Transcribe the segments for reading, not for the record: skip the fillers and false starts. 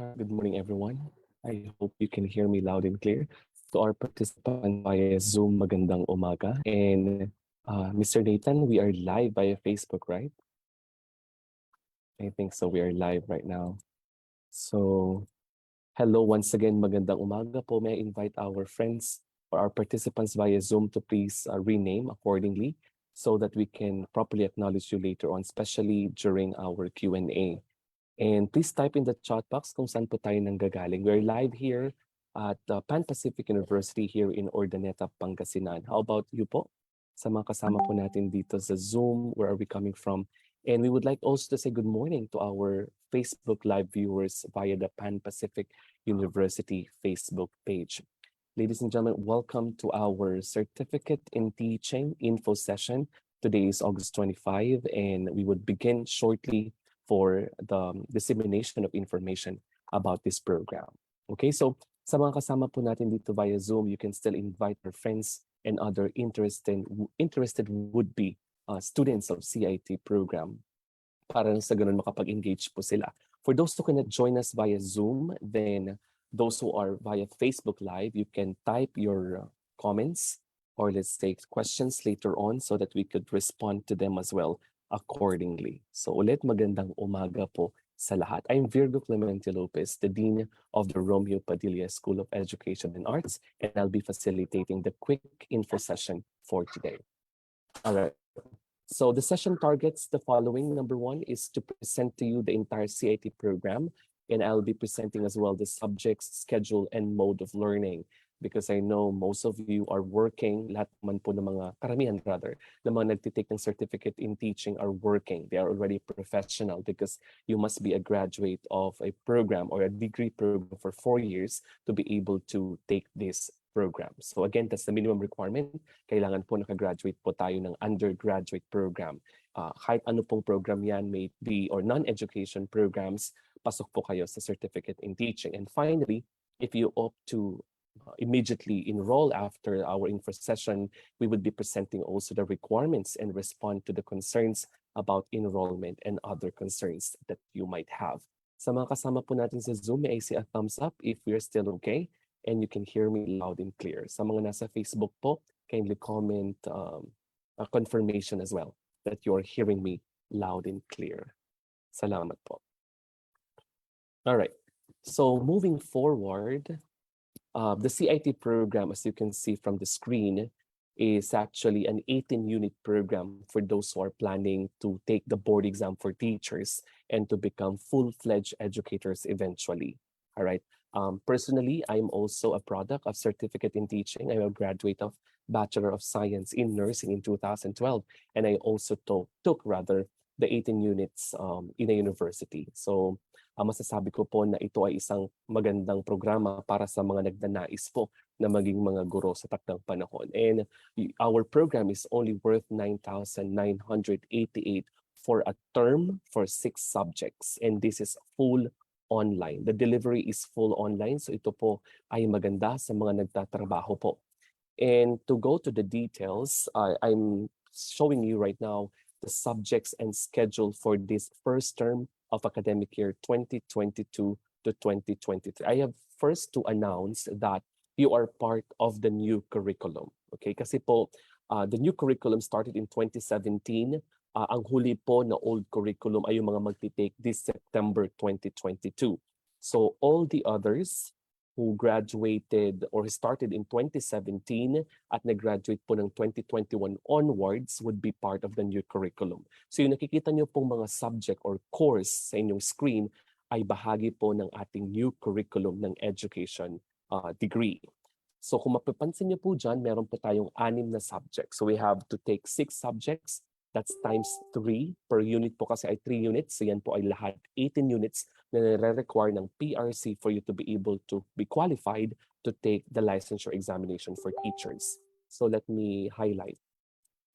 Good morning, everyone. I hope you can hear me loud and clear. To our participants via Zoom, magandang umaga. And Mr. Nathan, we are live via Facebook, right? I think so. We are live right now. So, hello once again, magandang umaga po. May I invite our friends or our participants via Zoom to please rename accordingly so that we can properly acknowledge you later on, especially during our Q&A. And please type in the chat box kung saan po tayo nanggagaling. We're live here at Pan-Pacific University here in Urdaneta, Pangasinan. How about you po? Sa mga kasama po natin dito sa Zoom, where are we coming from? And we would like also to say good morning to our Facebook Live viewers via the Pan-Pacific University Facebook page. Ladies and gentlemen, welcome to our Certificate in Teaching info session. Today is August 25, and we would begin shortly for the dissemination of information about this program. Okay, so sa mga kasama po natin dito via Zoom, you can still invite your friends and other interested would-be students of CIT program para sa ganun makapag-engage po sila. For those who cannot join us via Zoom, then those who are via Facebook Live, you can type your comments or let's say questions later on so that we could respond to them as well accordingly. So ulit magandang umaga po sa lahat. I'm Virgo Clemente Lopez, the Dean of the Romeo Padilla School of Education and Arts, and I'll be facilitating the quick info session for today. All right. So the session targets the following. Number one is to present to you the entire CIT program, and I'll be presenting as well the subjects, schedule, and mode of learning. Because I know most of you are working, lahat man po ng mga, karamihan rather, na mga nagtitake ng certificate in teaching are working. They are already professional because you must be a graduate of a program or a degree program for 4 years to be able to take this program. So again, that's the minimum requirement. Kailangan po nakagraduate po tayo ng undergraduate program. Kahit ano pong program yan, may be or non-education programs, pasok po kayo sa certificate in teaching. And finally, if you opt to immediately enroll after our info session, we would be presenting also the requirements and respond to the concerns about enrollment and other concerns that you might have. Sa mga kasama po natin sa Zoom, may I see a thumbs up if we're still okay and you can hear me loud and clear. Sa mga nasa Facebook po, kindly comment a confirmation as well that you're hearing me loud and clear. Salamat po. All right, so moving forward, the CIT program, as you can see from the screen, is actually an 18-unit program for those who are planning to take the board exam for teachers and to become full-fledged educators eventually. All right. Personally, I'm also a product of Certificate in Teaching. I'm a graduate of Bachelor of Science in Nursing in 2012, and I also took the 18 units in a university. So, masasabi ko po na ito ay isang magandang programa para sa mga nagnanais po na maging mga guro sa takdang panahon. And our program is only worth 9,988 for a term for 6 subjects. And this is full online. The delivery is full online. So ito po ay maganda sa mga nagtatrabaho po. And to go to the details, I'm showing you right now the subjects and schedule for this first term of academic year 2022 to 2023. I have first to announce that you are part of the new curriculum. Okay, kasi po the new curriculum started in 2017. Ang huli po na old curriculum ay yung mga magtitake this September 2022. So all the others who graduated or started in 2017 at nag-graduate po ng 2021 onwards would be part of the new curriculum. So yung nakikita nyo pong mga subject or course sa inyong screen ay bahagi po ng ating new curriculum ng education degree. So kung mapapansin nyo po dyan, meron po tayong 6 na subjects. So we have to take 6 subjects. That's times 3 per unit po kasi ay 3 units. So yan po ay lahat 18 units na nare-require ng PRC for you to be able to be qualified to take the licensure examination for teachers. So let me highlight.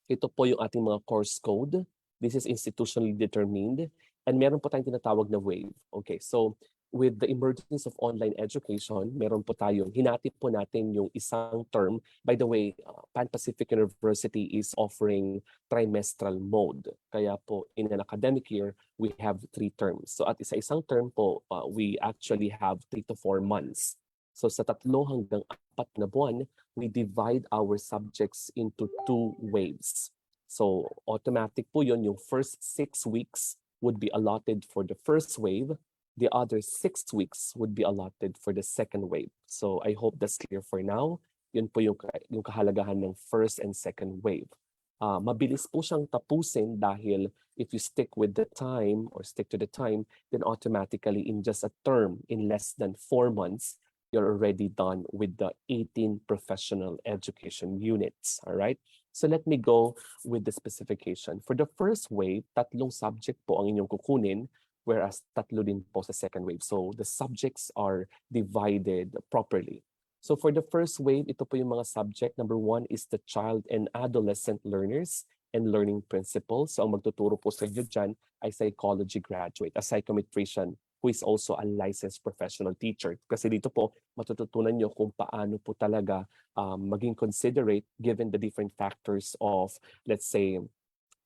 Ito po yung ating mga course code. This is institutionally determined. And meron po tayong tinatawag na wave. Okay, so with the emergence of online education, meron po tayong, hinati po natin yung isang term. By the way, Pan Pacific University is offering trimestral mode. Kaya po, in an academic year, we have 3 terms. So at isa-isang term po, we actually have 3 to 4 months. So sa 3 hanggang 4 na buwan, we divide our subjects into 2 waves. So automatic po yun, yung first 6 weeks would be allotted for the first wave. The other 6 weeks would be allotted for the second wave. So I hope that's clear for now. Yun po yung kahalagahan ng first and second wave. Mabilis po siyang tapusin dahil if you stick with the time or stick to the time, then automatically in just a term, in less than 4 months, you're already done with the 18 professional education units. All right? So let me go with the specification. For the first wave, 3 subject po ang inyong kukunin, whereas 3 din po sa second wave. So the subjects are divided properly. So for the first wave, ito po yung mga subject. Number 1 is the child and adolescent learners and learning principles. So ang magtuturo po sa inyo dyan ay psychology graduate, a psychometrician who is also a licensed professional teacher. Kasi dito po, matututunan nyo kung paano po talaga maging considerate given the different factors of, let's say,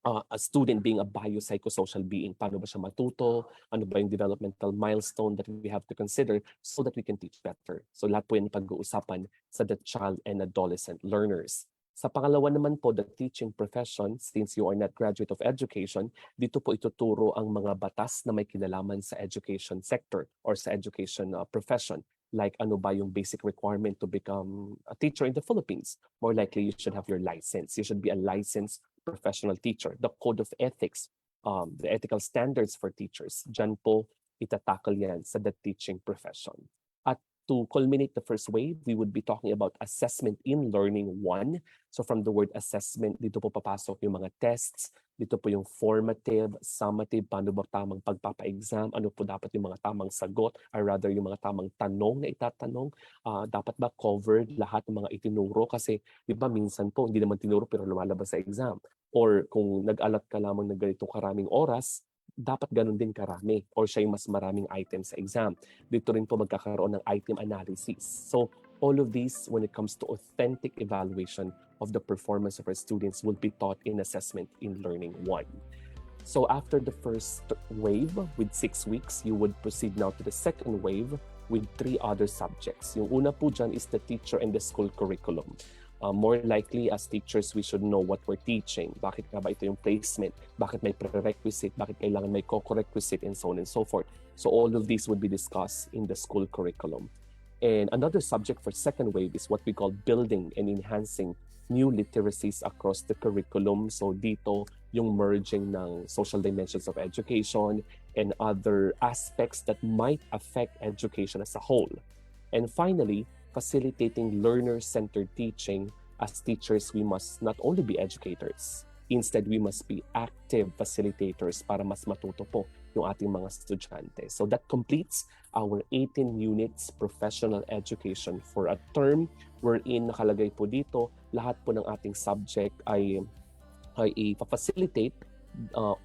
a student being a biopsychosocial being. Paano ba siya matuto? Ano ba yung developmental milestone that we have to consider so that we can teach better? So lahat po yan pag-uusapan sa the child and adolescent learners. Sa pangalawa naman po, the teaching profession, since you are not graduate of education, dito po ituturo ang mga batas na may kinalaman sa education sector or sa education profession. Like ano ba yung basic requirement to become a teacher in the Philippines? More likely, you should have your license. You should be a licensed professional teacher. The code of ethics, the ethical standards for teachers. Diyan po itatakal yan sa the teaching profession. At to culminate the first wave, we would be talking about assessment in learning 1. So from the word assessment, dito po papasok yung mga tests, dito po yung formative, summative, paano ba tamang pagpapa-exam, ano po dapat yung mga tamang sagot, or rather yung mga tamang tanong na itatanong, dapat ba covered lahat ng mga itinuro? Kasi di ba minsan po, hindi naman tinuro pero lumalabas sa exam. Or kung nag-alat ka lamang ng ganitong karaming oras, dapat ganun din karami or siya yung mas maraming items sa exam. Dito rin po magkakaroon ng item analysis. So all of these, when it comes to authentic evaluation of the performance of our students, will be taught in assessment in learning 1. So after the first wave with 6 weeks, you would proceed now to the second wave with 3 other subjects. Yung una po dyan is the teacher and the school curriculum. More likely, as teachers, we should know what we're teaching. Bakit nga ba ito yung placement? Bakit may prerequisite? Bakit kailangan may co-requisite? And so on and so forth. So all of these would be discussed in the school curriculum. And another subject for second wave is what we call building and enhancing new literacies across the curriculum. So dito, yung merging ng social dimensions of education and other aspects that might affect education as a whole. And finally, facilitating learner-centered teaching. As teachers, we must not only be educators. Instead, we must be active facilitators para mas matuto po yung ating mga estudyante. So that completes our 18 units professional education for a term wherein nakalagay po dito, lahat po ng ating subject ay i-facilitate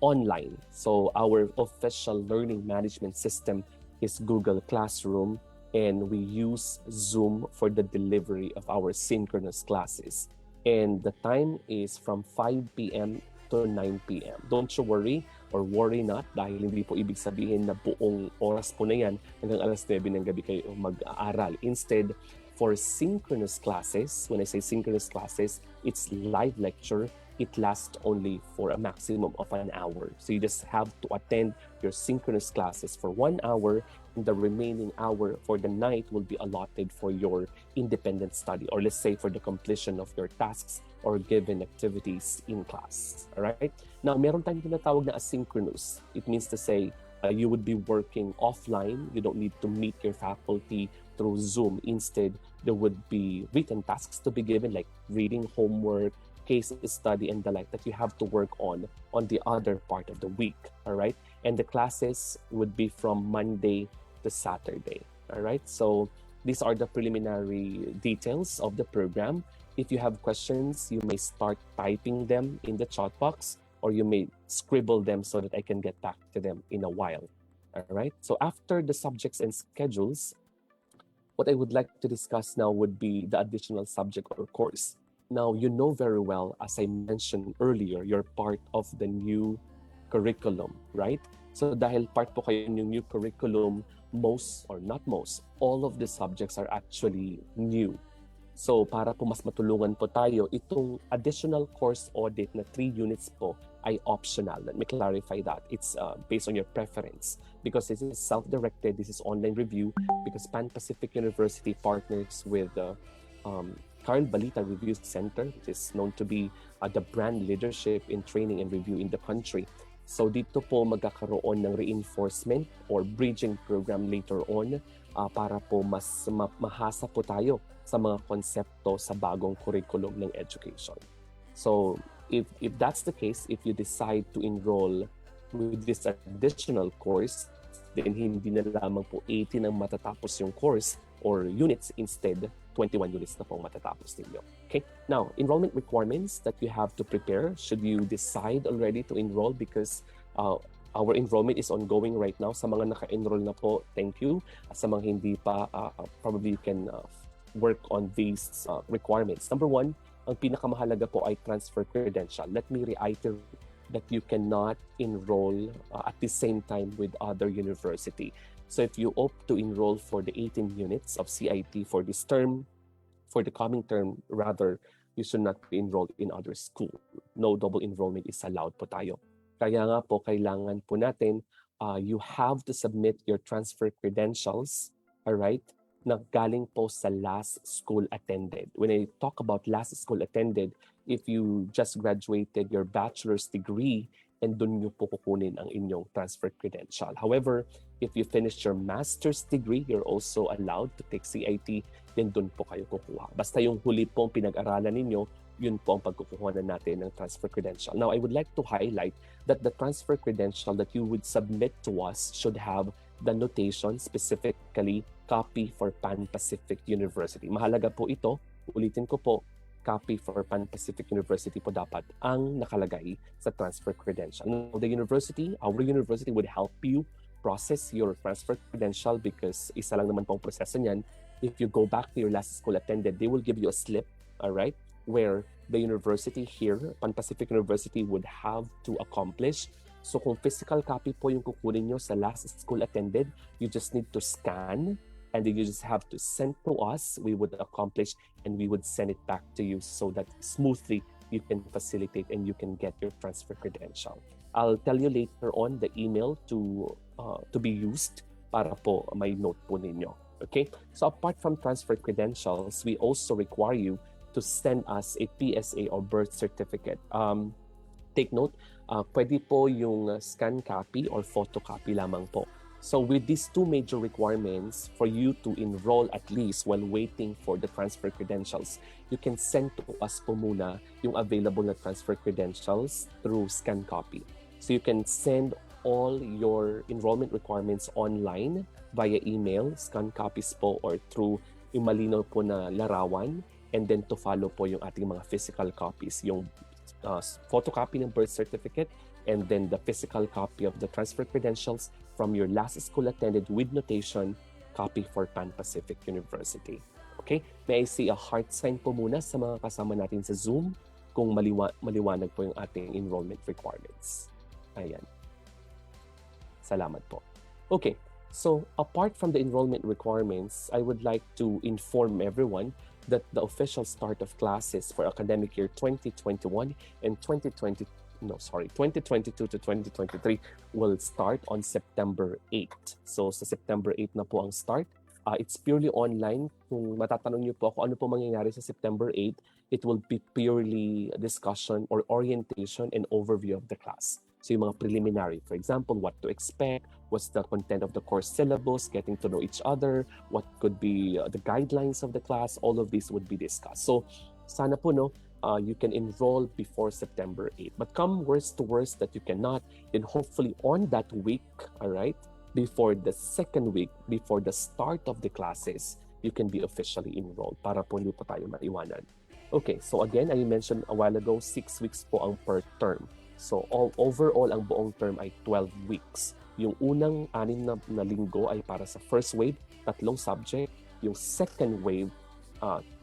online. So our official learning management system is Google Classroom, and we use Zoom for the delivery of our synchronous classes. And the time is from 5 p.m. to 9 p.m. Don't you worry or worry not dahil hindi po ibig sabihin na buong oras po na yan hanggang alas 9 ng gabi kayo mag-aaral. Instead, for synchronous classes, when I say synchronous classes, it's live lecture. It lasts only for a maximum of an hour. So you just have to attend your synchronous classes for 1 hour, and the remaining hour for the night will be allotted for your independent study, or let's say for the completion of your tasks or given activities in class. All right? Now, meron tayong tinatawag na asynchronous. It means to say you would be working offline. You don't need to meet your faculty through Zoom. Instead, there would be written tasks to be given, like reading homework, case study, and the like that you have to work on the other part of the week. All right? And the classes would be from Monday to Saturday. All right? So these are the preliminary details of the program. If you have questions, you may start typing them in the chat box, or you may scribble them so that I can get back to them in a while. All right. So after the subjects and schedules, what I would like to discuss now would be the additional subject or course. Now, you know very well, as I mentioned earlier, you're part of the new curriculum, right? So dahil part po kayo ng new curriculum, most or not most, all of the subjects are actually new. So para po mas matulungan po tayo, itong additional course audit na 3 units po ay optional. Let me clarify that. It's based on your preference because this is self-directed, this is online review because Pan Pacific University partners with Carl Balita Review Center, which is known to be the brand leadership in training and review in the country. So dito po magkakaroon ng reinforcement or bridging program later on para po mas mahasa po tayo sa mga konsepto sa bagong curriculum ng education. So if that's the case, if you decide to enroll with this additional course, then hindi na lamang po 80 ang matatapos yung course or units, instead 21 units na pong matatapos ninyo. Okay, now enrollment requirements that you have to prepare should you decide already to enroll, because our enrollment is ongoing right now. Sa mga naka-enroll na po, thank you. Sa mga hindi pa, probably you can work on these requirements. Number one, ang pinakamahalaga po ay transfer credential. Let me reiterate that you cannot enroll at the same time with other university. So if you opt to enroll for the 18 units of CIT for this term, for the coming term rather, you should not be enrolled in other school. No double enrollment is allowed po tayo. Kaya nga po, kailangan po natin, you have to submit your transfer credentials, all right, na galing po sa last school attended. When I talk about last school attended, if you just graduated your bachelor's degree, and dun nyo po kukunin ang inyong transfer credential. However, if you finished your master's degree, you're also allowed to take CIT, then dun po kayo kukuha. Basta yung huli pong pinag-aralan ninyo, yun po ang pagkukuha na natin ng transfer credential. Now, I would like to highlight that the transfer credential that you would submit to us should have the notation, specifically copy for Pan Pacific University. Mahalaga po ito, ulitin ko po, copy for Pan Pacific University po dapat ang nakalagay sa transfer credential. Now, the university, our university would help you process your transfer credential because isa lang naman pong proseso niyan. If you go back to your last school attended, they will give you a slip, all right, where the university here, Pan Pacific University, would have to accomplish. So kung physical copy po yung kukunin nyo sa last school attended, you just need to scan and then you just have to send to us. We would accomplish and we would send it back to you so that smoothly you can facilitate and you can get your transfer credential. I'll tell you later on the email to be used para po may note po ninyo. Okay? So apart from transfer credentials, we also require you to send us a PSA or birth certificate. Take note, pwede po yung scan copy or photocopy lamang po. So with these two major requirements for you to enroll at least while waiting for the transfer credentials, you can send to us po muna yung available na transfer credentials through scan copy. So you can send all your enrollment requirements online via email, scan copies po, or through yung malinaw po na larawan, and then to follow po yung ating mga physical copies, yung photocopy ng birth certificate, and then the physical copy of the transfer credentials from your last school attended with notation, copy for Pan Pacific University. Okay? May I see a heart sign po muna sa mga kasama natin sa Zoom kung maliwanag po yung ating enrollment requirements. Ayan. Salamat po. Okay. So, apart from the enrollment requirements, I would like to inform everyone that the official start of classes for academic year 2021 and 2022 to 2023 will start on September 8. So sa September 8 na po ang start. It's purely online. Kung matatanong niyo po ako ano po mangyayari sa September 8, it will be purely discussion or orientation and overview of the class. So yung mga preliminary, for example, what to expect, what's the content of the course syllabus, getting to know each other, what could be the guidelines of the class, all of these would be discussed. So sana po you can enroll before September 8. But come worst to worst that you cannot, then hopefully on that week, all right, before the second week, before the start of the classes, you can be officially enrolled para po hindi po tayo maiwanan. Okay, so again, I mentioned a while ago, 6 weeks po ang per term. So overall, ang buong term ay 12 weeks. Yung unang 6 na linggo ay para sa first wave, 3 subject. Yung second wave, 3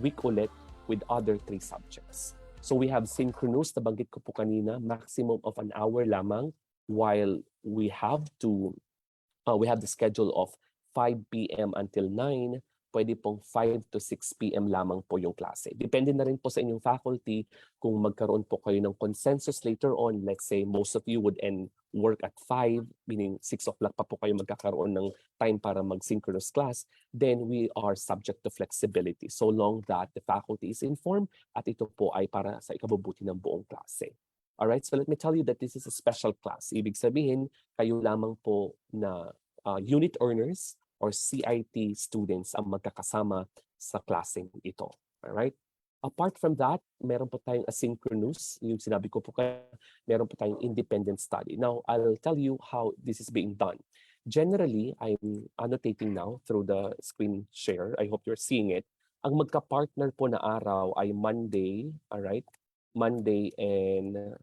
week ulit with other 3 subjects. So we have synchronous, nabanggit ko po kanina, maximum of an hour lamang, while we have the schedule of 5 p.m. until 9, pwede pong 5 to 6 p.m. lamang po yung klase. Depende na rin po sa inyong faculty kung magkaroon po kayo ng consensus later on. Let's say most of you would end work at 5, meaning 6 o'clock pa po kayo magkakaroon ng time para mag-synchronous class, then we are subject to flexibility so long that the faculty is informed at ito po ay para sa ikabubuti ng buong klase. Alright, so let me tell you that this is a special class. Ibig sabihin, kayo lamang po na unit earners or CIT students ang magkakasama sa klaseng ito. Alright? Apart from that, meron po tayong asynchronous, yung sinabi ko po kaya, meron po tayong independent study. Now, I'll tell you how this is being done. Generally, I'm annotating now through the screen share. I hope you're seeing it. Ang magka-partner po na araw ay Monday, alright? Monday and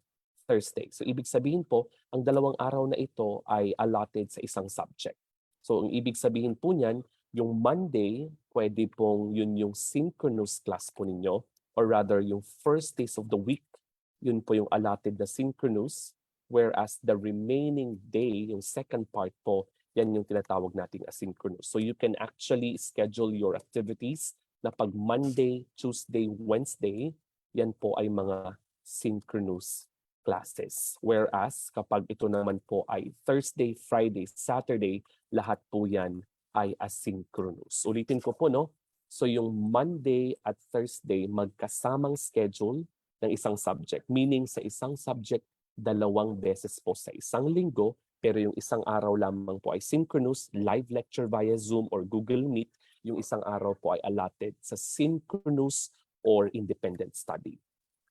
Thursday. So, ibig sabihin po, ang 2 araw na ito ay allotted sa isang subject. So, ang ibig sabihin po niyan, yung Monday, pwede pong yun yung synchronous class po ninyo, or rather, yung first days of the week, yun po yung allotted na synchronous, whereas the remaining day, yung second part po, yan yung tinatawag nating asynchronous. So, you can actually schedule your activities na pag Monday, Tuesday, Wednesday, yan po ay mga synchronous classes. Whereas kapag ito naman po ay Thursday, Friday, Saturday, lahat po yan ay asynchronous. Ulitin ko po, no? So yung Monday at Thursday, magkasamang schedule ng isang subject. Meaning sa isang subject, 2 beses po sa isang linggo, pero yung isang araw lamang po ay synchronous, live lecture via Zoom or Google Meet. Yung isang araw po ay allotted sa synchronous or independent study.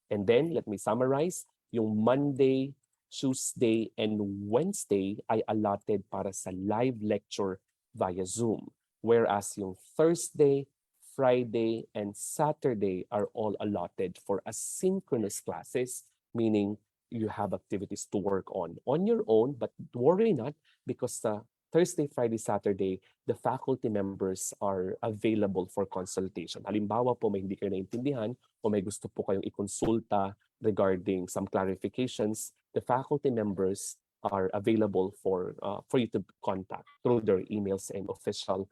And then, let me summarize. Yung Monday, Tuesday, and Wednesday ay allotted para sa live lecture via Zoom. Whereas yung Thursday, Friday, and Saturday are all allotted for asynchronous classes, meaning you have activities to work on your own, but worry not because Thursday, Friday, Saturday, the faculty members are available for consultation. Halimbawa po may hindi kayo naintindihan o may gusto po kayong ikonsulta regarding some clarifications, the faculty members are available for you to contact through their emails and official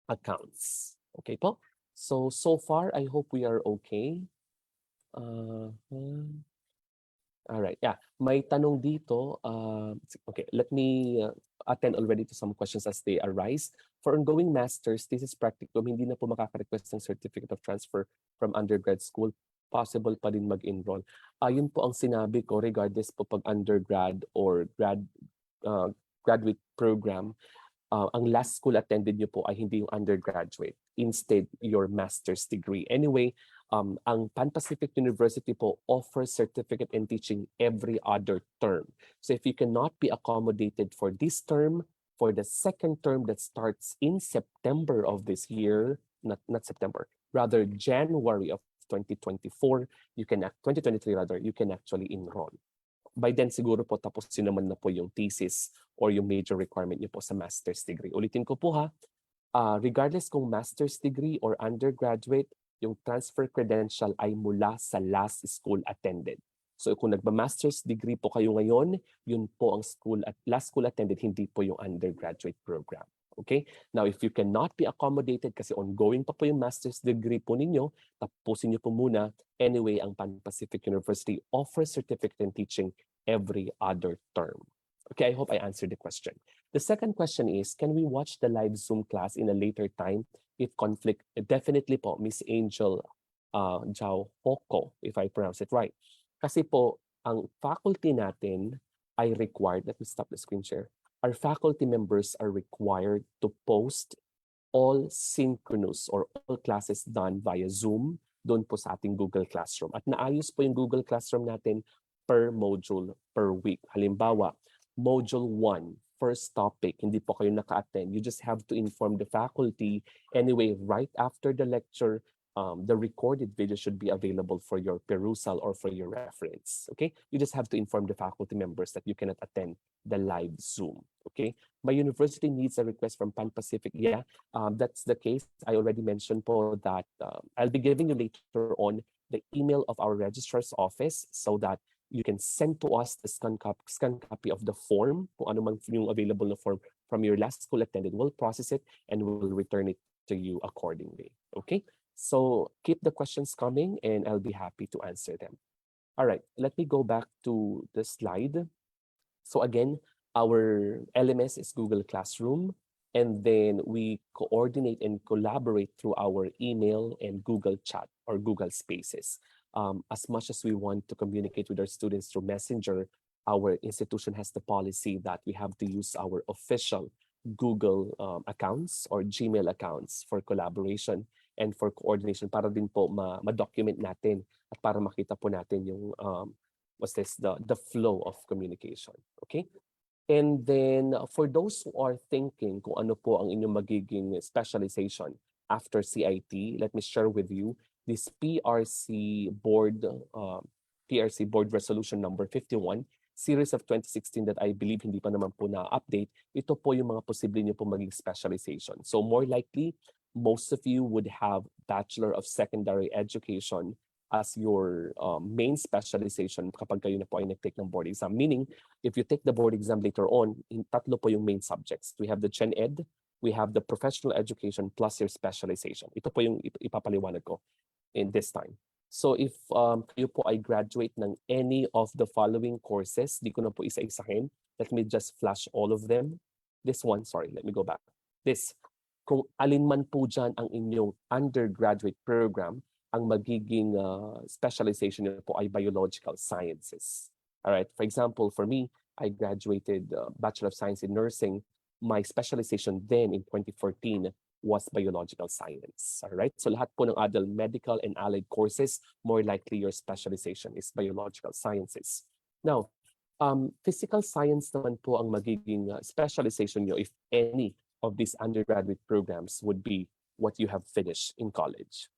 accounts. Okay po? So far, I hope we are okay. All right, yeah. May tanong dito. Okay, let me attend already to some questions as they arise. For ongoing masters, this is practicum. Hindi na po makaka-request ng certificate of transfer from undergrad school. Possible pa din mag-enroll. Yun po ang sinabi ko regardless po pag undergrad or graduate program. Ang last school attended nyo po ay hindi yung undergraduate. Instead, your master's degree. Anyway, ang Pan-Pacific University po offers certificate in teaching every other term. So if you cannot be accommodated for this term, for the second term that starts in September of this year, not September, rather January of 2024, 2023 rather, you can actually enroll. By then siguro po tapusin naman na po yung thesis or yung major requirement niyo po sa master's degree. Ulitin ko po ha, regardless kung master's degree or undergraduate, yung transfer credential ay mula sa last school attended. So kung nagma-master's degree po kayo ngayon, yun po ang last school attended, hindi po yung undergraduate program. Okay? Now, if you cannot be accommodated kasi ongoing pa po yung master's degree po ninyo, tapusin niyo po muna. Anyway, ang Pan-Pacific University offers certificate in teaching every other term. Okay, I hope I answered the question. The second question is, can we watch the live Zoom class in a later time if conflict? Definitely po, Miss Angel Jao Hoko, if I pronounce it right. Kasi po, ang faculty natin ay required, let me stop the screen share, our faculty members are required to post all synchronous or all classes done via Zoom doon po sa ating Google Classroom. At naayos po yung Google Classroom natin per module per week. Halimbawa, Module 1, first topic, hindi po kayo naka-attend. You just have to inform the faculty. Anyway, right after the lecture, the recorded video should be available for your perusal or for your reference. Okay, you just have to inform the faculty members that you cannot attend the live Zoom. Okay, my university needs a request from Pan Pacific. Yeah, that's the case. I already mentioned po that I'll be giving you later on the email of our registrar's office so that you can send to us the scan copy of the form, kung ano man yung available na form from your last school attended. We'll process it and we'll return it to you accordingly. Okay? So keep the questions coming and I'll be happy to answer them. All right, let me go back to the slide. So again, our LMS is Google Classroom, and then we coordinate and collaborate through our email and Google Chat or Google Spaces. As much as we want to communicate with our students through Messenger, our institution has the policy that we have to use our official Google accounts or Gmail accounts for collaboration and for coordination para din po ma-document natin at para makita po natin yung the flow of communication. Okay? And then for those who are thinking kung ano po ang inyong magiging specialization after CIT, let me share with you this PRC board resolution number 51 series of 2016 that I believe hindi pa naman po na-update. Ito po yung mga posible niyo po maging specialization. So more likely, most of you would have Bachelor of Secondary Education as your main specialization kapag kayo na po ay nag-take ng board exam. Meaning, if you take the board exam later on, tatlo po yung main subjects. We have the Gen Ed, we have the professional education plus your specialization. Ito po yung ipapaliwanag ko in this time. So if kayo po ay graduate ng any of the following courses, di ko na po isa-isahin. Let me just flash all of them. This one, sorry, let me go back. This, kung alin man po dyan ang inyong undergraduate program, ang magiging specialization niyo po ay biological sciences. All right. For example, for me, I graduated Bachelor of Science in Nursing. My specialization then in 2014 was biological science. All right. So lahat po ng adult medical and allied courses, more likely your specialization is biological sciences. Now, physical science naman po ang magiging specialization nyo if any of these undergraduate programs would be what you have finished in college.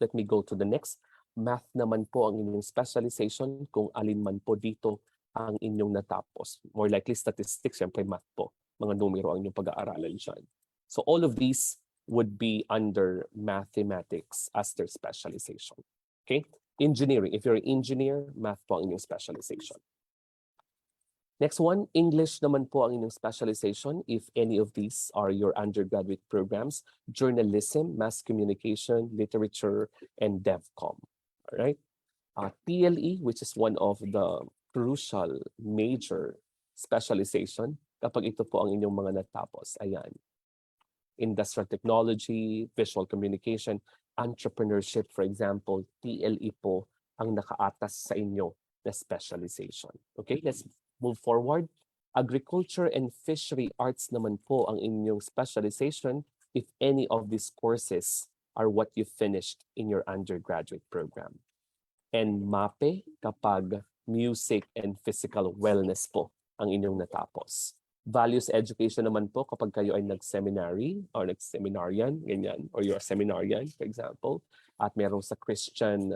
Let me go to the next. Math naman po ang inyong specialization kung alin man po dito ang inyong natapos. More likely statistics, syempre math po. Mga numero ang inyong pag-aaralan dyan. So all of these would be under mathematics as their specialization. Okay? Engineering. If you're an engineer, math po ang inyong specialization. Next one, English naman po ang inyong specialization if any of these are your undergraduate programs. Journalism, mass communication, literature, and DevCom. All right? TLE, which is one of the crucial major specialization, kapag ito po ang inyong mga natapos. Ayan. Industrial technology, visual communication, entrepreneurship, for example, TLE po ang nakaatas sa inyo na specialization. Okay, let's move forward. Agriculture and fishery arts naman po ang inyong specialization if any of these courses are what you finished in your undergraduate program. And MAPE kapag music and physical wellness po ang inyong natapos. Values education naman po kapag kayo ay nag-seminary or nag-seminarian, ganyan, or you're a seminarian, for example, at meron sa Christian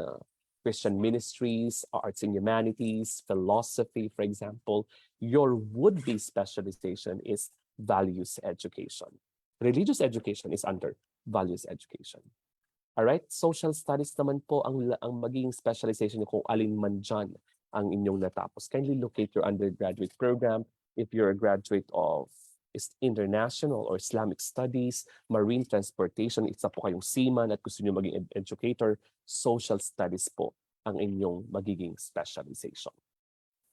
ministries, arts and humanities, philosophy, for example, your would-be specialization is values education. Religious education is under values education. All right, social studies naman po ang magiging specialization kung alin man dyan ang inyong natapos. Kindly locate your undergraduate program. If you're a graduate of international or Islamic studies, marine transportation, isa po kayong seaman at gusto niyo maging educator, social studies po ang inyong magiging specialization.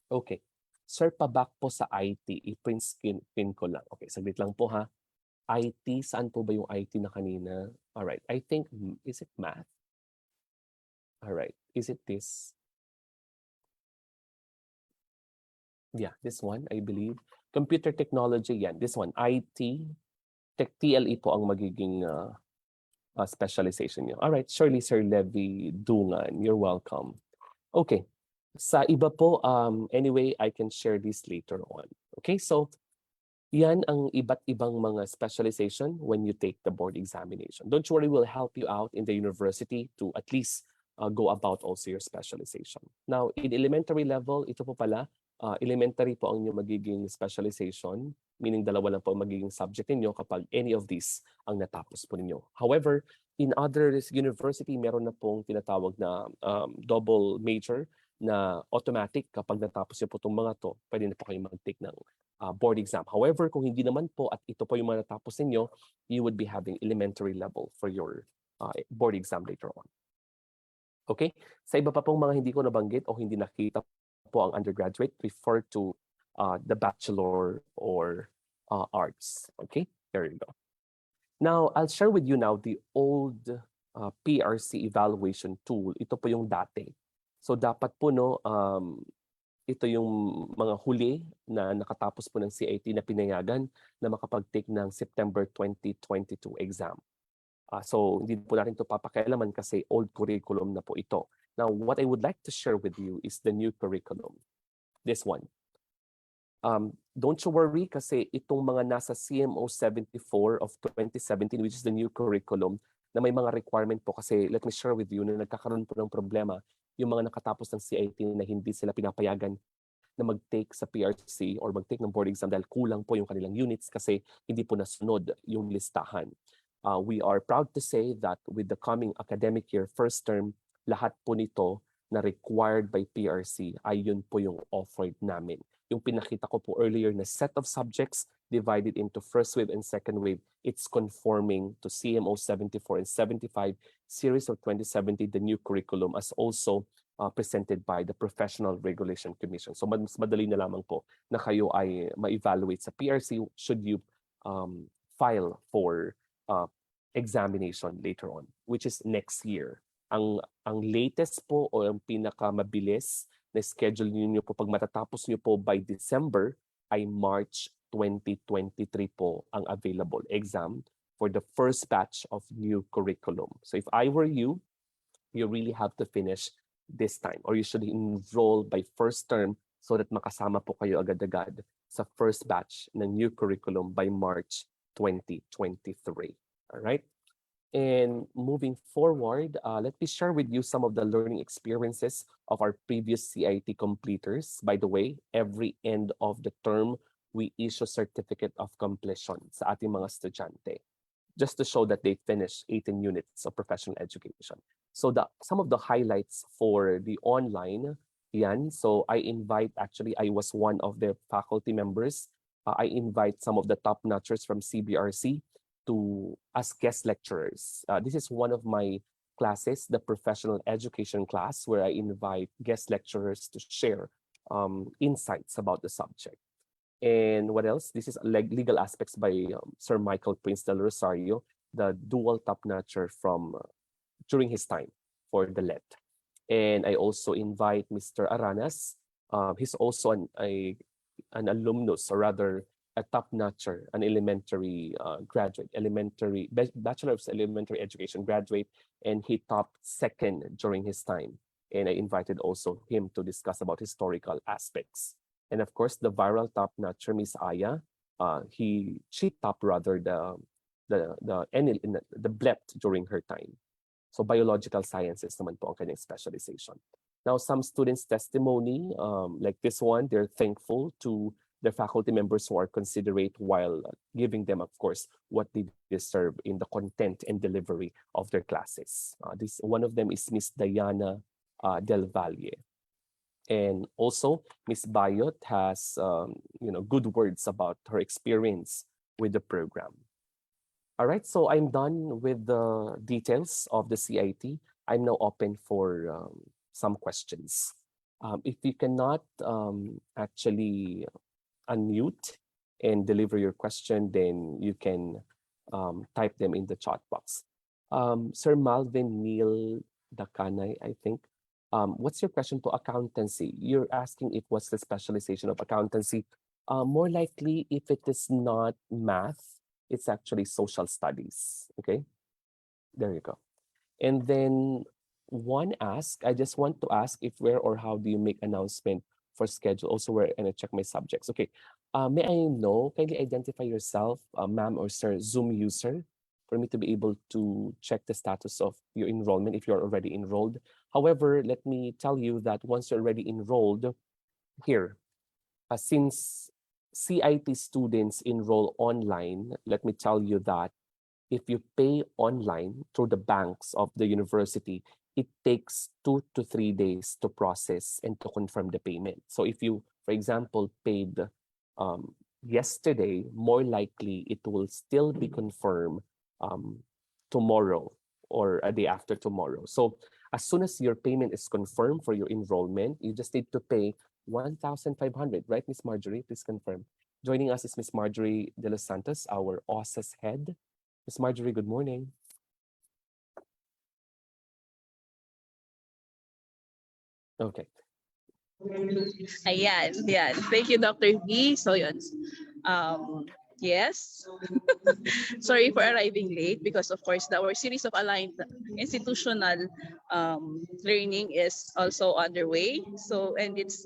Okay. Sir, paback po sa IT, i-print screen ko lang. Okay, saglit lang po ha. IT, saan po ba yung IT na kanina? Alright, I think, is it math? Alright, is it this? Yeah, this one, I believe. Computer technology, yan. This one, IT, TLE po ang magiging specialization niyo. All right, surely Sir Levy Dungan, you're welcome. Okay, sa iba po, anyway, I can share this later on. Okay, so Yan ang iba't ibang mga specialization when you take the board examination. Don't worry, we'll help you out in the university to at least go about also your specialization. Now, in elementary level, ito po pala, elementary po ang inyong magiging specialization, meaning dalawa lang po ang magiging subject ninyo kapag any of these ang natapos po ninyo. However, in other university, meron na pong tinatawag na double major na automatic kapag natapos niyo po itong mga to, pwede na po kayong mag-take ng board exam. However, kung hindi naman po at ito po yung mga natapos ninyo, you would be having elementary level for your board exam later on. Okay? Sa iba pa pong mga hindi ko nabanggit o hindi nakita po ang undergraduate, refer to the bachelor or arts. Okay? There you go. Now, I'll share with you now the old PRC evaluation tool. Ito po yung dati. So dapat po no, ito yung mga huli na nakatapos po ng CIT na pinayagan na makapag-take ng September 2022 exam. So hindi po natin ito papakialaman kasi old curriculum na po ito. Now, what I would like to share with you is the new curriculum. This one. Don't you worry kasi itong mga nasa CMO 74 of 2017, which is the new curriculum, na may mga requirement po kasi let me share with you na nagkakaroon po ng problema yung mga nakatapos ng CIT na hindi sila pinapayagan na mag-take sa PRC or mag-take ng board exam dahil kulang po yung kanilang units kasi hindi po nasunod yung listahan. We are proud to say that with the coming academic year, first term, lahat po nito na required by PRC ay yun po yung offered namin. Yung pinakita ko po earlier na set of subjects divided into first wave and second wave, it's conforming to CMO 74 and 75 series of 2017, the new curriculum, as also presented by the Professional Regulation Commission. So mas madali na lamang po na kayo ay ma-evaluate sa PRC should you file for examination later on, which is next year. Ang latest po o ang pinakamabilis na schedule niyo po pag matatapos niyo po by December ay March 2023 po ang available exam for the first batch of new curriculum. So if I were you, you really have to finish this time or you should enroll by first term so that makasama po kayo agad-agad sa first batch ng new curriculum by March 2023. All right? And moving forward, let me share with you some of the learning experiences of our previous CIT completers. By the way, every end of the term, we issue certificate of completion sa ating mga estudyante just to show that they finished 18 units of professional education. So some of the highlights for the online, yan. So I was one of the faculty members. I invite some of the top notchers from CBRC to as guest lecturers. This is one of my classes, the professional education class, where I invite guest lecturers to share insights about the subject. And what else? This is legal aspects by Sir Michael Prince del Rosario, the dual top notcher from during his time for the LET. And I also invite Mr. Aranas. He's also an alumnus, or rather a top notcher, an elementary graduate, Bachelor of Elementary Education graduate, and he topped second during his time. And I invited also him to discuss about historical aspects. And of course, the viral top notcher, Miss Aya, she topped rather the BLET during her time. So biological sciences naman po ang kanyang specialization. Now, some students' testimony, like this one, they're thankful to the faculty members who are considerate while giving them, of course, what they deserve in the content and delivery of their classes. One of them is Miss Diana Del Valle. And also, Miss Bayot has good words about her experience with the program. All right, so I'm done with the details of the CIT. I'm now open for some questions. If you cannot actually unmute and deliver your question, then you can type them in the chat box. Sir Malvin Neil Dakanay, I think. What's your question to accountancy? You're asking if what's the specialization of accountancy? More likely, if it is not math, it's actually social studies. Okay, there you go. And then one ask, I just want to ask if where or how do you make announcement for schedule. Also, where and I check my subjects. Okay. May I know, kindly identify yourself, ma'am or sir, Zoom user, for me to be able to check the status of your enrollment if you're already enrolled. However, let me tell you that once you're already enrolled here, since CIT students enroll online, let me tell you that if you pay online through the banks of the university, it takes 2 to 3 days to process and to confirm the payment. So if you, for example, paid yesterday, more likely it will still be confirmed tomorrow or a day after tomorrow. So as soon as your payment is confirmed for your enrollment, you just need to pay 1,500, right, Miss Marjorie? Please confirm. Joining us is Miss Marjorie De Los Santos, our OSAS head. Miss Marjorie, good morning. Okay. Ayan, yan. Thank you, Dr. V. So yun. Yes. Sorry for arriving late because of course our series of aligned institutional learning is also underway. So and it's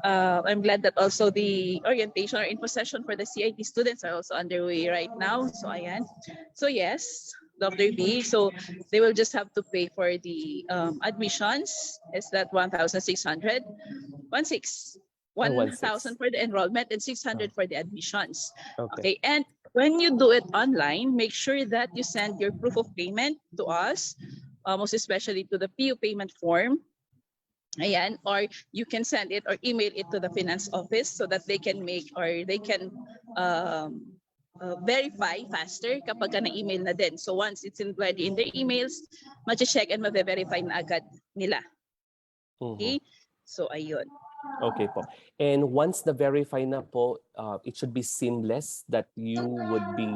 I'm glad that also the orientation or info session for the CIT students are also underway right now. So ayan. So yes, Dr. V. So they will just have to pay for the admissions. Is that 1,600? 1,000 1,600. for the enrollment and Oh, 600 for the admissions. okay. Okay, and when you do it online, make sure that you send your proof of payment to us, most especially to the PU payment form. Ayan, or you can send it or email it to the finance office so that they can make or they can verify faster kapag na-email na din. So once it's already in their emails, ma-check and ma-verify na agad nila. Mhm. Okay? So ayun. Okay po. And once na verify na po, it should be seamless that you would be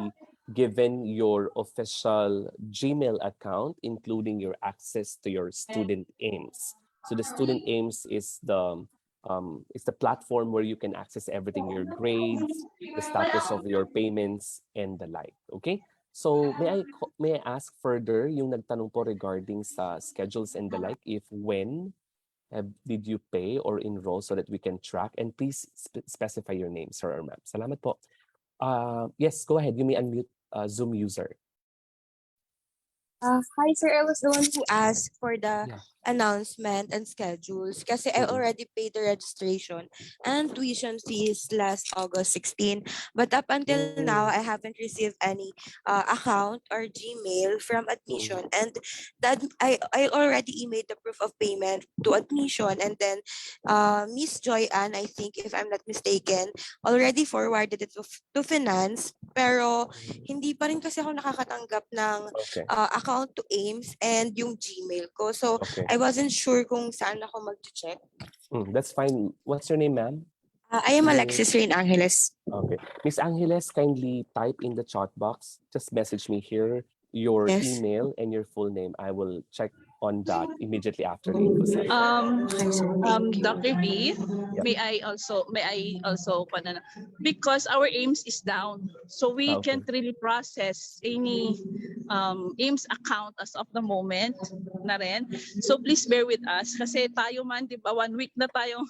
given your official Gmail account, including your access to your student aims. So the student aims is the platform where you can access everything, your grades, the status of your payments, and the like. Okay? So may I ask further yung nagtanong po regarding sa schedules and the like, if when did you pay or enroll so that we can track? And please specify your name, sir or ma'am. Salamat po. Yes, go ahead. You may unmute Zoom user. Hi, sir. I was the one who asked for the Yeah. announcement and schedules kasi I Mm-mm. already paid the registration and tuition fees last August 16. But up until now, Mm, I haven't received any account or Gmail from mm-mm. admission. And that I already emailed the proof of payment to admission. And then Miss Joy Ann, I think, if I'm not mistaken, already forwarded it to finance. Pero Mm, hindi pa rin kasi ako nakakatanggap ng okay. account to Ames and yung Gmail ko. So, Okay. I wasn't sure kung saan ako mag-check. That's fine. What's your name, ma'am? I am Miss. Alexis Rain Angeles. Okay. Miss Angeles, kindly type in the chat box. Just message me here your Yes. email and your full name. I will check on that immediately after the info session. Okay, sir. Thank you. Dr. B, Yep. may I also because our aims is down, so we Okay. can't really process any aims account as of the moment na rin. So please bear with us kasi tayo man, di ba, 1 week na tayo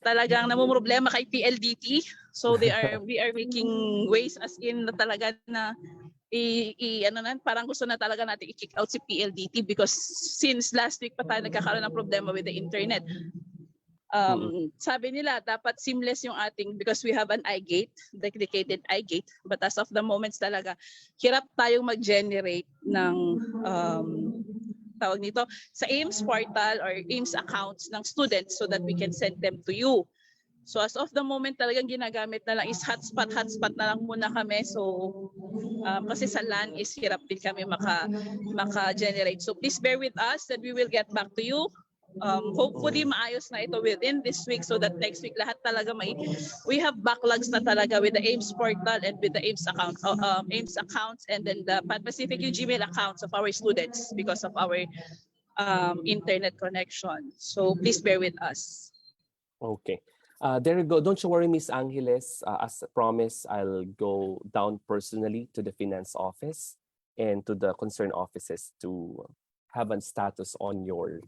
talagang namumroblema kay PLDT. So we are making ways as in na talaga na parang gusto na talaga natin i-kick out si PLDT because since last week pa tayo nagkakaroon ng problema with the internet. Sabi nila dapat seamless yung ating because we have an iGate, dedicated iGate, but as of the moments talaga hirap tayong mag-generate ng tawag nito sa Ames portal or Ames accounts ng students so that we can send them to you. So as of the moment talagang ginagamit na lang is hotspot na lang muna kami. So kasi sa LAN is hirap din kami maka-generate. So please bear with us that we will get back to you. Hopefully maayos na ito within this week so that next week lahat talaga we have backlogs na talaga with the Ames portal and with the Ames account, Ames accounts and then the PanpacificU Gmail accounts of our students because of our internet connection. So please bear with us. Okay. There you go. Don't you worry, Miss Angeles. As promised, I'll go down personally to the finance office and to the concerned offices to have a status on your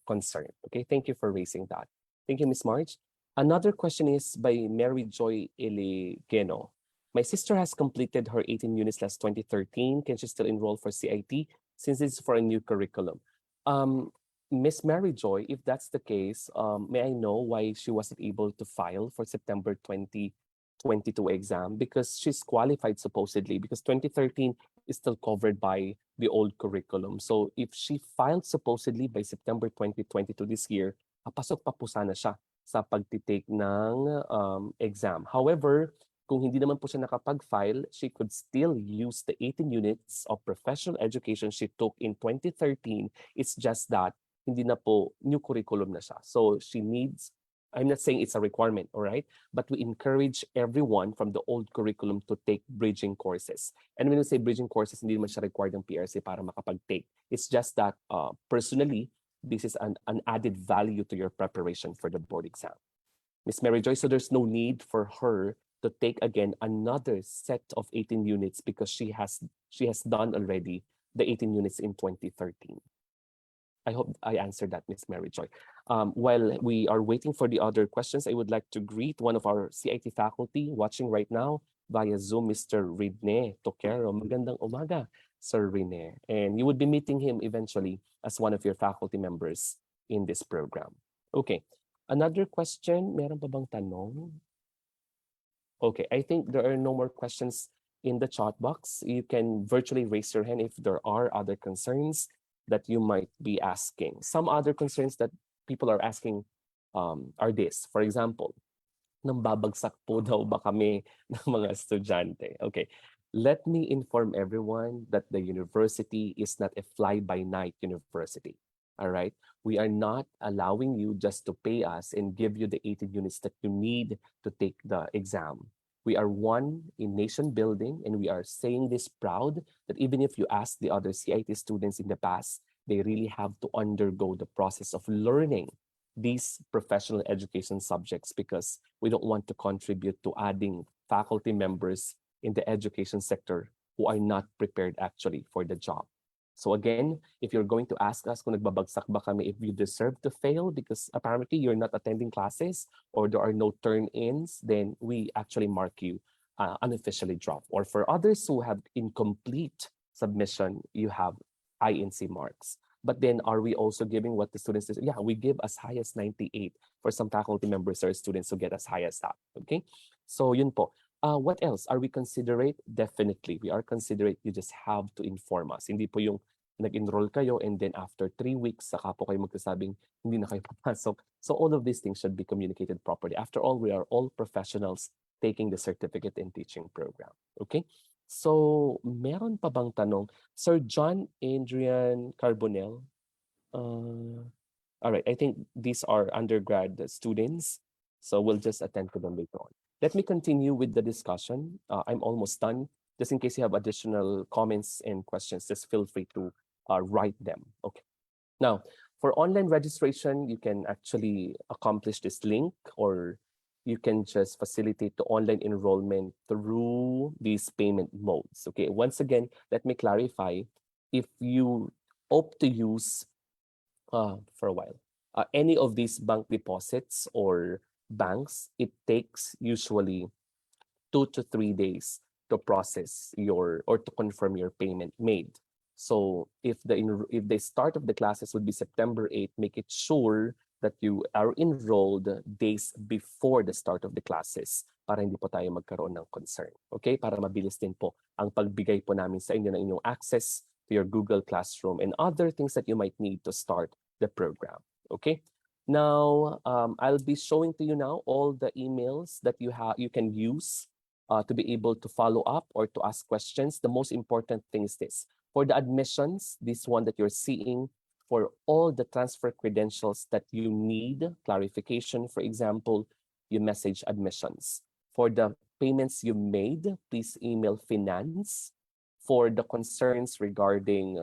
concern. Okay, thank you for raising that. Thank you, Miss March. Another question is by Mary Joy Iligeno. My sister has completed her 18 units last 2013. Can she still enroll for CIT since it's for a new curriculum? Um, Miss Mary Joy, if that's the case, may I know why she wasn't able to file for September 2022 exam? Because she's qualified supposedly, because 2013 is still covered by the old curriculum. So if she filed supposedly by September 2022 this year, papasok pa po sana siya sa pagtitake ng exam. However, kung hindi naman po siya nakapag-file, she could still use the 18 units of professional education she took in 2013. It's just that hindi na po new curriculum na siya. So she needs, I'm not saying it's a requirement, all right? But we encourage everyone from the old curriculum to take bridging courses. And when we say bridging courses, hindi naman siya required ng PRC para makapag-take. It's just that personally, this is an added value to your preparation for the board exam. Miss Mary Joy, so there's no need for her to take again another set of 18 units because she has done already the 18 units in 2013. I hope I answered that, Miss Mary Joy. While we are waiting for the other questions, I would like to greet one of our CIT faculty watching right now via Zoom, Mr. Rene Toquero. Magandang umaga, Sir Rene. And you would be meeting him eventually as one of your faculty members in this program. Okay, another question. Meron pa bang tanong? Okay, I think there are no more questions in the chat box. You can virtually raise your hand if there are other concerns that you might be asking. Some other concerns that people are asking are this. For example, nang babagsak po daw ba kami ng mga estudyante? Okay, let me inform everyone that the university is not a fly-by-night university. All right, we are not allowing you just to pay us and give you the 18 units that you need to take the exam. We are one in nation building, and we are saying this proud that even if you ask the other CIT students in the past, they really have to undergo the process of learning these professional education subjects because we don't want to contribute to adding faculty members in the education sector who are not prepared actually for the job. So again, if you're going to ask us kung nagbabagsak ba kami, if you deserve to fail because apparently you're not attending classes or there are no turn-ins, then we actually mark you unofficially drop. Or for others who have incomplete submission, you have INC marks. But then are we also giving what the students say? Yeah, we give as high as 98 for some faculty members or students who get as high as that. Okay? So yun po. What else? Are we considerate? Definitely. We are considerate. You just have to inform us. Hindi po yung nag-enroll kayo and then after 3 weeks, saka po kayo magkasabing hindi na kayo papasok. So all of these things should be communicated properly. After all, we are all professionals taking the certificate in teaching program. Okay? So meron pa bang tanong? Sir John Adrian Carbonell. All right, I think these are undergrad students. So we'll just attend to them later on. Let me continue with the discussion. I'm almost done. Just in case you have additional comments and questions, just feel free to write them. Okay. Now, for online registration, you can actually accomplish this link or you can just facilitate the online enrollment through these payment modes. Okay, once again, let me clarify. If you opt to use for a while, any of these bank deposits or banks, it takes usually 2 to 3 days to process your or to confirm your payment made. So if the start of the classes would be September 8, make it sure that you are enrolled days before the start of the classes para hindi po tayo magkaroon ng concern. Okay? Para mabilis din po ang pagbigay po namin sa inyo ng inyong access to your Google Classroom and other things that you might need to start the program. Okay? Now, I'll be showing to you now all the emails that you can use to be able to follow up or to ask questions. The most important thing is this. For the admissions, this one that you're seeing, for all the transfer credentials that you need clarification, for example, you message admissions. For the payments you made, please email finance. For the concerns regarding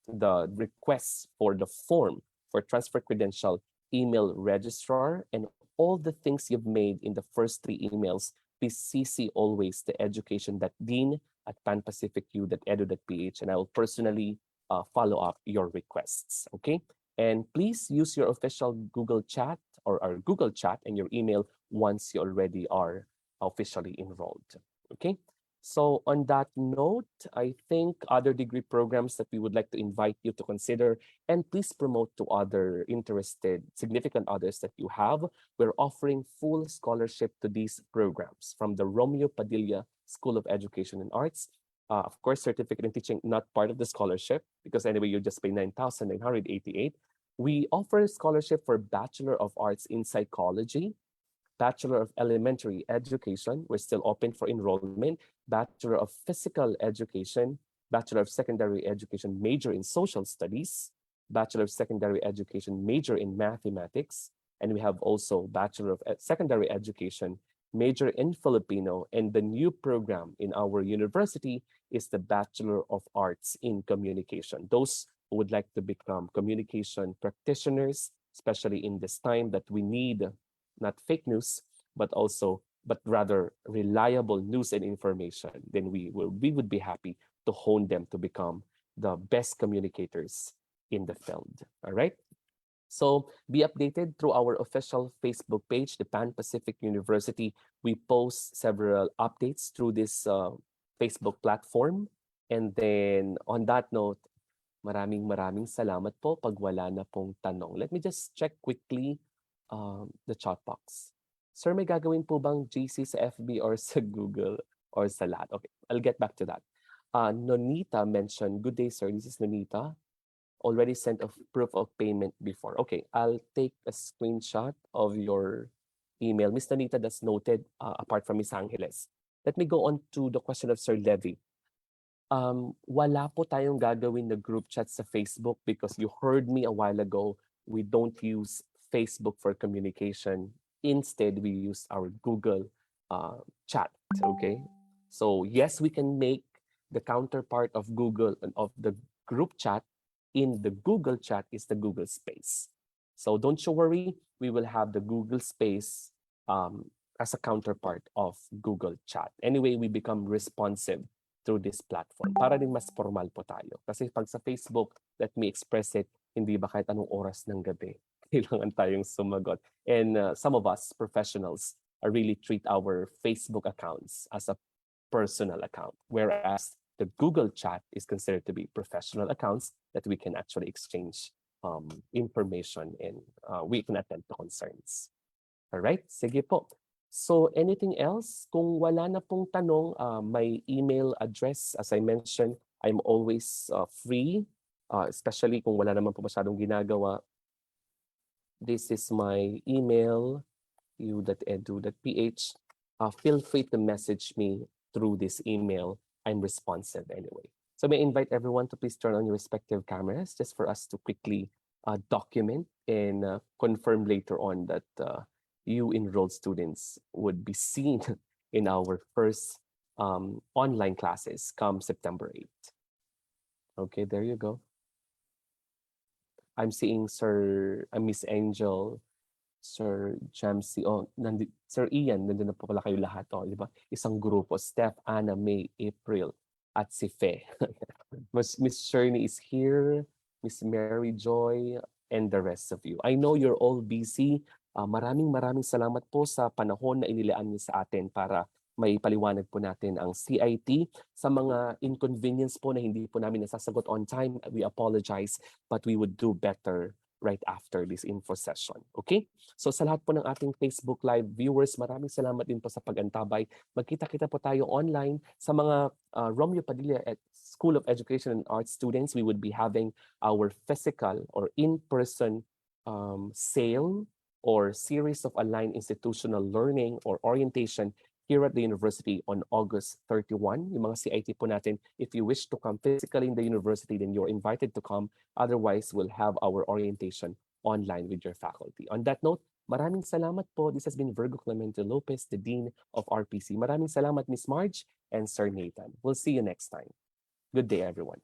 the requests for the form for transfer credential, email registrar, and all the things you've made in the first 3 emails, please CC always the education.dean at panpacificu.edu.ph, and I will personally follow up your requests, okay? And please use your official Google chat or our Google chat and your email once you already are officially enrolled. Okay. So on that note, I think other degree programs that we would like to invite you to consider and please promote to other interested significant others that you have. We're offering full scholarship to these programs from the Romeo Padilla School of Education and Arts. Of course, certificate in teaching not part of the scholarship because anyway you just pay 9,988. We offer scholarship for Bachelor of Arts in Psychology, Bachelor of Elementary Education, we're still open for enrollment, Bachelor of Physical Education, Bachelor of Secondary Education, major in Social Studies, Bachelor of Secondary Education, major in Mathematics, and we have also Bachelor of Secondary Education, major in Filipino, and the new program in our university is the Bachelor of Arts in Communication. Those who would like to become communication practitioners, especially in this time that we need not fake news, but rather reliable news and information, then we would be happy to hone them to become the best communicators in the field. All right. So be updated through our official Facebook page, the Pan Pacific University. We post several updates through this Facebook platform. And then on that note, maraming salamat po pag wala na pong tanong. Let me just check quickly the chat box. Sir, may gagawin po bang GC sa FB or sa Google or sa lahat? Okay, I'll get back to that. Nonita mentioned, good day, sir. This is Nonita. Already sent a proof of payment before. Okay, I'll take a screenshot of your email. Miss Nonita, that's noted apart from Miss Angeles. Let me go on to the question of Sir Levy. Wala po tayong gagawin na group chat sa Facebook because you heard me a while ago, we don't use Facebook for communication. Instead, we use our Google chat, okay? So yes, we can make the counterpart of Google and of the group chat in the Google chat is the Google Space. So don't you worry, we will have the Google Space as a counterpart of Google Chat. Anyway, we become responsive through this platform para din mas formal po tayo. Kasi pag sa Facebook, let me express it, hindi ba kahit anong oras ng gabi, kailangan tayong sumagot. And some of us professionals really treat our Facebook accounts as a personal account, whereas the Google chat is considered to be professional accounts that we can actually exchange information and we can attend to concerns. All right, sige po. So anything else? Kung wala na pong tanong, my email address, as I mentioned, I'm always free, especially kung wala naman po masyadong ginagawa. This is my email, u.edu.ph. Feel free to message me through this email. I'm responsive anyway. So may I invite everyone to please turn on your respective cameras just for us to quickly document and confirm later on that you enrolled students would be seen in our first online classes come September 8th. Okay, there you go. I'm seeing Miss Angel, Sir Jamsi, Sir Ian, nandun na po pala kayo lahat, di ba? Isang grupo, Steph, Anna, May, April, at si Fe. Miss Shirley is here, Miss Mary Joy, and the rest of you. I know you're all busy. Maraming salamat po sa panahon na inilaan niyo sa atin para may paliwanag po natin ang CIT. Sa mga inconvenience po na hindi po namin nasasagot on time, we apologize, but we would do better right after this info session. Okay? So sa lahat po ng ating Facebook Live viewers, maraming salamat din po sa pag-antabay. Magkita-kita po tayo online. Sa mga Romeo Padilla at School of Education and Arts students, we would be having our physical or in-person sale or series of aligned institutional learning or orientation here at the university on August 31. Yung mga CIT po natin, if you wish to come physically in the university, then you're invited to come. Otherwise, we'll have our orientation online with your faculty. On that note, maraming salamat po. This has been Virgo Clemente Lopez, the Dean of RPC. Maraming salamat, Miss Marge and Sir Nathan. We'll see you next time. Good day, everyone.